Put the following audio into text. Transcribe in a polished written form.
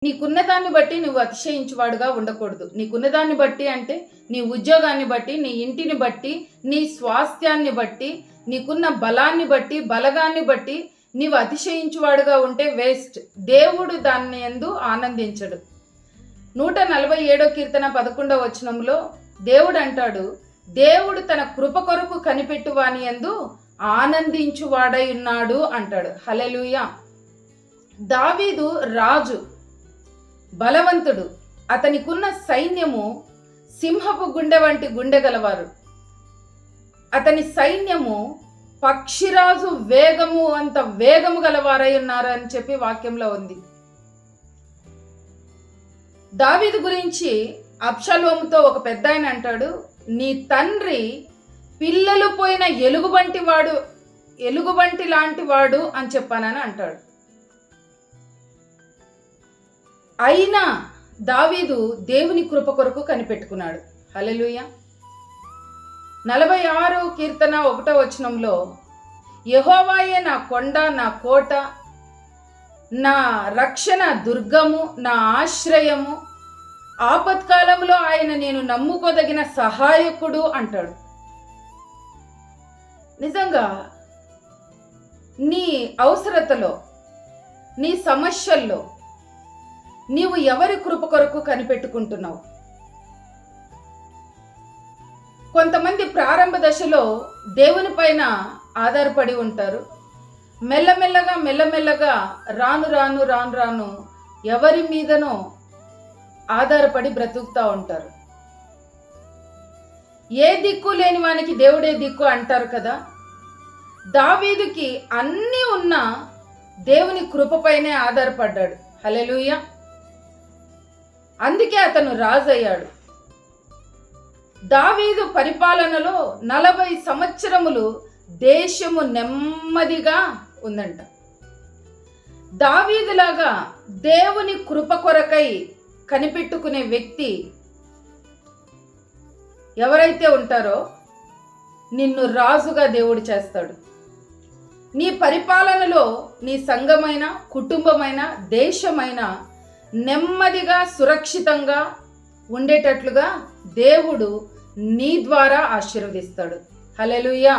నీకున్నదాన్ని బట్టి నువ్వు అతిశయించువాడుగా ఉండకూడదు. నీకున్నదాన్ని బట్టి అంటే నీ ఉద్యోగాన్ని బట్టి, నీ ఇంటిని బట్టి, నీ స్వాస్థ్యాన్ని బట్టి, నీకున్న బలాన్ని బట్టి, బలగాన్ని బట్టి నీవు అతిశయించువాడుగా ఉంటే వేస్ట్. దేవుడు దాన్ని యందు ఆనందించడు. 147 కీర్తన 11వ వచనంలో దేవుడు అంటాడు, దేవుడు తన కృప కొరకు కనిపెట్టు వాని యందు ఆనందించువాడై ఉన్నాడు అంటాడు. హల్లెలూయా. దావీదు రాజు, బలవంతుడు. అతనికున్న సైన్యము సింహపు గుండె వంటి గుండె గలవారు. అతని సైన్యము పక్షిరాజు వేగము అంత వేగము గలవారై ఉన్నారు అని చెప్పి వాక్యంలో ఉంది. దావీదు గురించి అబ్షాలోముతో ఒక పెద్ద ఆయన అంటాడు, నీ తండ్రి పిల్లలు పోయిన ఎలుగుబంటి లాంటి వాడు అని చెప్పానని అంటాడు. అయినా దావీదు దేవుని కృప కొరకు కనిపెట్టుకున్నాడు. హల్లెలూయా. 46వ కీర్తన 1వ వచనంలో, యెహోవాయే నా కొండ, నా కోట, నా రక్షణ దుర్గము, నా ఆశ్రయము, ఆపత్కాలంలో ఆయన నేను నమ్ముకోదగిన సహాయకుడు అంటాడు. నిజంగా నీ అవసరతలో, నీ సమస్యల్లో నీవు ఎవరి కృప కొరకు కనిపెట్టుకుంటున్నావు? కొంతమంది ప్రారంభ దశలో దేవుని పైన ఆధారపడి ఉంటారు. మెల్లమెల్లగా రాను ఎవరి మీదనో ఆధారపడి బ్రతుకుతూ ఉంటారు. ఏ దిక్కు లేని వానికి దేవుడే దిక్కు అంటారు కదా. దావీదుకి అన్నీ ఉన్నా దేవుని కృపపైనే ఆధారపడ్డాడు. హల్లెలూయా. అందుకే అతను రాజు అయ్యాడు. దావీదు పరిపాలనలో 40 సంవత్సరములు దేశము నెమ్మదిగా ఉందంట. దావీదులాగా దేవుని కృప కొరకై కనిపెట్టుకునే వ్యక్తి ఎవరైతే ఉంటారో నిన్ను రాజుగా దేవుడు చేస్తాడు. నీ పరిపాలనలో నీ సంఘమైన, కుటుంబమైన, దేశమైన నెమ్మదిగా, సురక్షితంగా ఉండేటట్లుగా దేవుడు నీ ద్వారా ఆశీర్వదిస్తాడు. హల్లెలూయా.